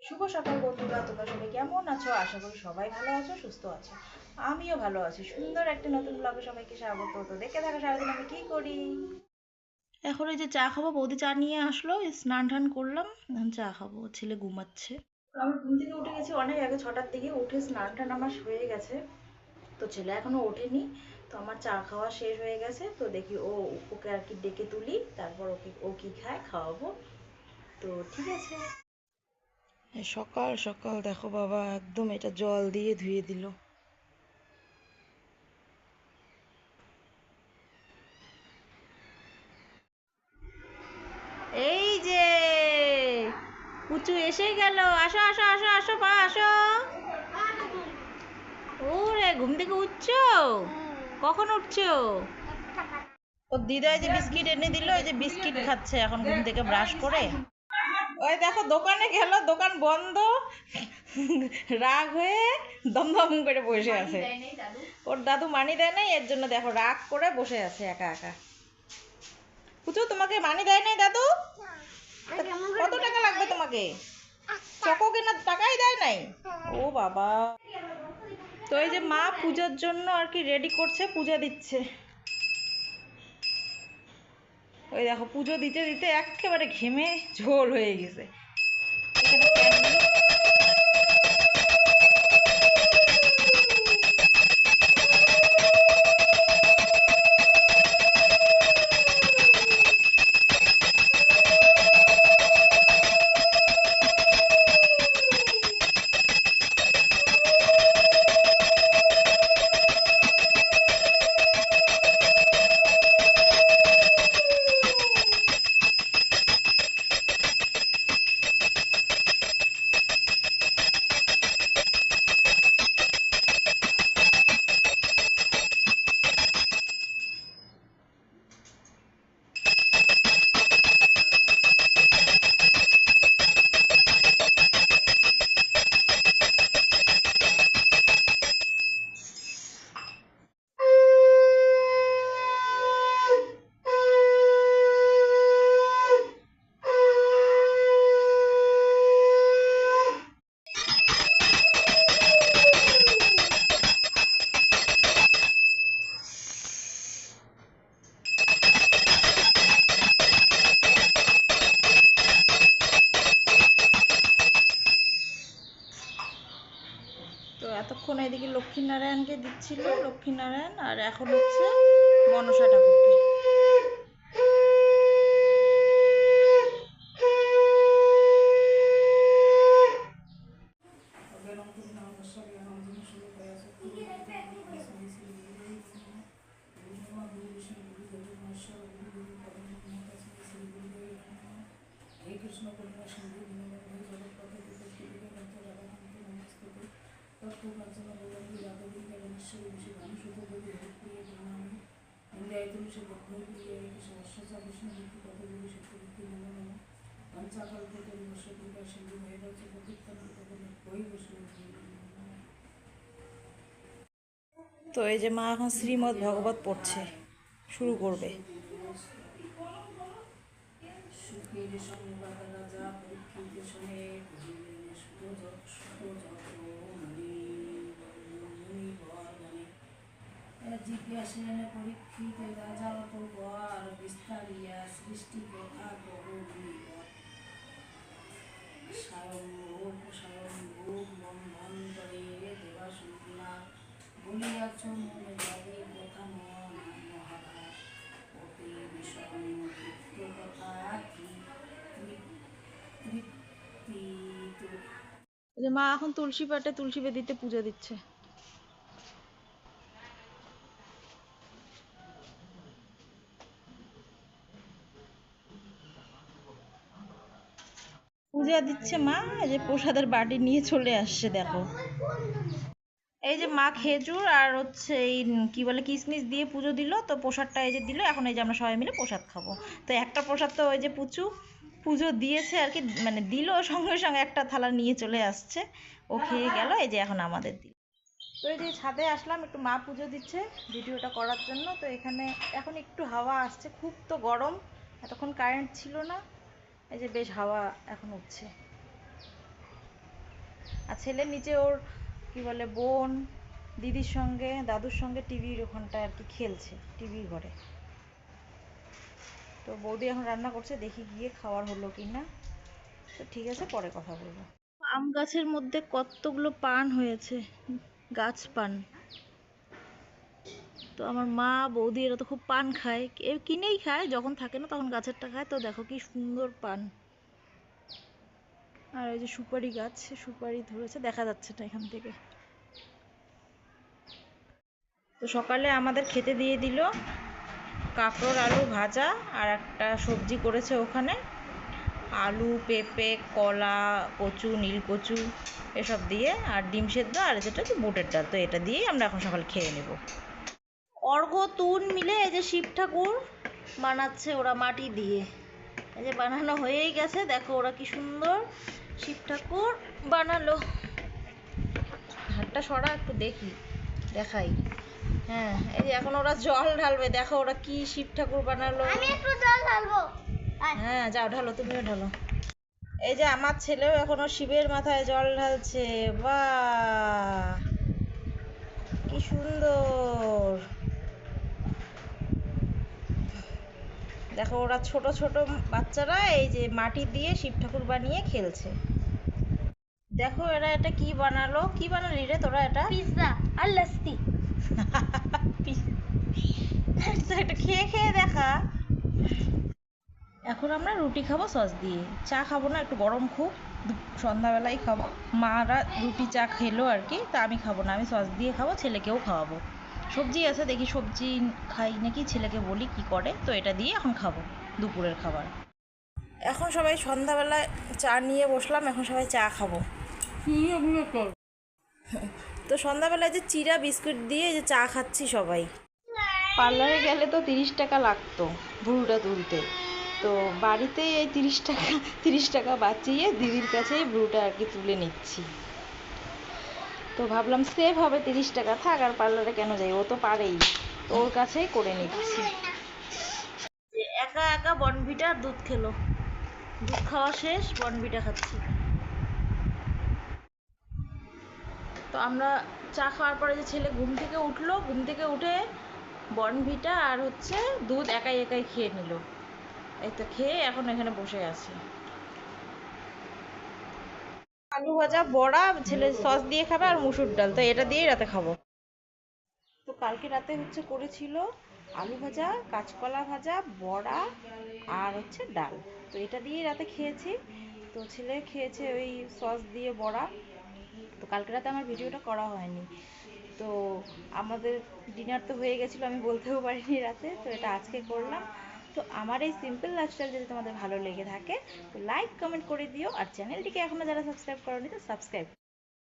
শুভ সকাল বন্ধুরা, তোমরা সবাই কেমন আছো? আশা করি সবাই ভালো আছো, সুস্থ আছো। আমিও ভালো আছি। সুন্দর একটা নতুন ব্লগে সবাইকে স্বাগত। তো দেখে থাকো সারাদিন আমি কি করি। এখন এই যে চা খাবো, বৌদি চা নিয়ে আসলো, স্নান টান করলাম, এখন চা খাবো। ছেলে ঘুমাচ্ছে। আমি ঘুম থেকে উঠে গেছি অনেক আগে, 6টার দিকে উঠে স্নান টান আমার হয়ে গেছে। তো ছেলে এখনো ওঠেনি। তো আমার চা খাওয়া শেষ হয়ে গেছে। তো দেখি ওকে আর কি ডেকে তুলি, তারপর ও কি খায় খাওয়াবো। তো ঠিক আছে। সকাল সকাল দেখো বাবা, একদম এটা জল দিয়ে ধুয়ে দিল। এই যে পুচু এসে গেল। আসো আসো আসো আসো মা, আসো। ওরে, ঘুম থেকে উঠছো? কখন উঠছো? ও দিদা এই যে বিস্কিট এনে দিল, এই যে বিস্কিট খাচ্ছে এখন ঘুম থেকে ব্রাশ করে। ওই দেখো দোকানে গেল, দোকান বন্ধ, রাগ হয়ে দমদম করে বসে আছে। ওর দাদু মানি দেয় নাই, এর জন্য দেখো রাগ করে বসে আছে একা একা। পুচু, তোমাকে মানি দেয় নাই দাদু? কত টাকা লাগবে তোমাকে? চকো কেনার টাকাই দেয় নাই? ও বাবা। তো এই যে মা পূজার জন্য আর কি রেডি করছে, পূজা দিচ্ছে। ওই দেখো পুজো দিতে দিতে একেবারে ঘেমে ঝোল হয়ে গেছে। এখানে ক্যান্ডেল। তো এতক্ষণ এদিকে লক্ষ্মীনারায়ণকে দিচ্ছিল, লক্ষ্মীনারায়ণ, আর এখন হচ্ছে মনসা ঠাকুরকে। তো এই যে মা এখন শ্রীমদ্ ভাগবত পড়ছে, শুরু করবে। জিজ্ঞাসেন পরীক্ষিত রাজা অপর বিস্তারিয়া সৃষ্টি কথা স্বয়ং স্বয়ং মন্বন্তরে দেবাসুরা বলিয়াছ মনে যাবে কথা মহাভারত অতি বিষয় কথা যে মা এখন তুলসী পাটে তুলসী বেদিতে পূজা দিচ্ছে। পূজা দিচ্ছে মা, এই যে প্রসাদের বাটি নিয়ে চলে আসছে দেখো। এই যে মা খেজুর আর হচ্ছে এই কি বলে কিশমিশ দিয়ে পুজো দিল, তো প্রসাদটা এই যে দিল, এখন এই যে আমরা সবাই মিলে প্রসাদ খাবো। তো একটা প্রসাদ তো ওই যে পুচু পুজো দিয়েছে আর কি, মানে দিল সঙ্গে সঙ্গে একটা থালা নিয়ে চলে আসছে, ও খেয়ে গেল। এই যে এখন আমাদের দিল। তো এই যে ছাদে আসলাম একটু, মা পুজো দিচ্ছে ভিডিওটা করার জন্য। তো এখানে এখন একটু হাওয়া আসছে, খুব তো গরম, এতক্ষণ কারেন্ট ছিল না, এই যে বেশ হাওয়া এখন উঠছে। আর ছেলের নিচে ওর কি বলে বোন দিদির সঙ্গে দাদুর সঙ্গে টিভির ওখানটা আর কি খেলছে টিভির ঘরে। তো বৌদি এখন রান্না করছে, দেখি গিয়ে খাওয়ার হলো কি না। তো ঠিক আছে, পরে কথা বলবো। আম গাছের মধ্যে কতগুলো পান হয়েছে, গাছ পান। তো আমার মা বৌদি এরা তো খুব পান খায়, কিনেই খায়, যখন থাকে না তখন গাছেরটা খায়। তো দেখো কি সুন্দর পান। আর এই যে সুপারি গাছ, সুপারি ধরেছে, দেখা যাচ্ছে না এখান থেকে। তো সকালে আমাদের খেতে দিয়ে দিল কাঁকরোল আলু ভাজা, আর একটা সবজি করেছে ওখানে, আলু পেঁপে কলা কচু নীলকচু এসব দিয়ে, আর ডিম সেদ্ধ, আর যেটা হচ্ছে বুটের ডাল। তো এটা দিয়েই আমরা এখন সকালে খেয়ে নেব। অর্ঘ তুন মিলে এই যে শিব ঠাকুর বানাচ্ছে ওরা মাটি দিয়ে। এই যে বানানো হয়েই গেছে, দেখো ওরা কি সুন্দর শিব ঠাকুর বানালো। হাতটা সরা একটু দেখাই। হ্যাঁ, এই যে এখন ওরা জল ঢালবে, দেখো ওরা কি শিব ঠাকুর বানালো। আমি একটু জল ঢালবো। হ্যাঁ যাও ঢালো, তুমিও ঢালো। এই যে আমার ছেলেও এখনো শিবের মাথায় জল ঢালছে। বাহ, কি সুন্দর। দেখো ওরা ছোট ছোট বাচ্চারা এই যে মাটি দিয়ে শিব ঠাকুর বানিয়ে খেলছে। দেখো এরা এটা কি বানালো, কি বানালি রে তোরা এটা? পিৎজা আর লস্যি। তো এটা খেয়ে খেয়ে দেখা। এখন আমরা রুটি খাবো সস দিয়ে, চা খাবো না, একটু গরম খুব, সন্ধ্যাবেলায় খাবো। মারা রুটি চা খেলো আর কি, তা আমি খাবো না, আমি সস দিয়ে খাবো, ছেলেকেও খাওয়াবো। সবজি আছে, দেখি সবজি খাই নাকি, ছেলেকে বলি কি করে। তো এটা দিয়ে এখন খাবো দুপুরের খাবার। এখন সবাই সন্ধ্যাবেলায় চা নিয়ে বসলাম, এখন সবাই চা খাবো। তো সন্ধ্যাবেলায় যে চিরা বিস্কুট দিয়ে যে চা খাচ্ছি সবাই। পার্লারে গেলে তো 30 টাকা লাগতো ভুরুটা তুলতে, তো বাড়িতে এই 30 টাকা বাঁচিয়ে দিদির কাছেই ভ্রুটা আর কি তুলে নিচ্ছি। তো ভাবলাম সেভ হবে 30 টাকা, থাক আর পার্লারে কেন যাই, ও তো পারেই, তো ওর কাছেই করে নিচ্ছি। একা একা বনভিটা দুধ খেলো, দুধ খাওয়া শেষ, বনভিটা খাচ্ছি। তো আমরা চা খাওয়ার পরে যে ছেলে ঘুম থেকে উঠলো, ঘুম থেকে উঠে বনভিটা আর হচ্ছে দুধ একাই একাই খেয়ে নিল। এই তো খেয়ে এখন এখানে বসে আছি। আলু ভাজা বড়া, ছেলে সস দিয়ে খাবে, আর মুসুর ডাল, তো এটা দিয়েই রাতে খাবো। তো কালকে রাতে হচ্ছে করেছিল আলু ভাজা কাঁচকলা ভাজা বড়া আর হচ্ছে ডাল, তো এটা দিয়েই রাতে খেয়েছি। তো ছেলে খেয়েছে ওই সস দিয়ে বড়া। তো কালকে রাতে আমার ভিডিওটা করা হয়নি, তো আমাদের ডিনার তো হয়ে গেছিলো, আমি বলতেও পারিনি রাতে, তো এটা আজকে করলাম। তো আমার এই সিম্পল লাইফস্টাইল যদি তোমাদের ভালো লেগে থাকে তো লাইক কমেন্ট করে দিও, আর চ্যানেলটিকে এখনও যারা সাবস্ক্রাইব করোনি তো সাবস্ক্রাইব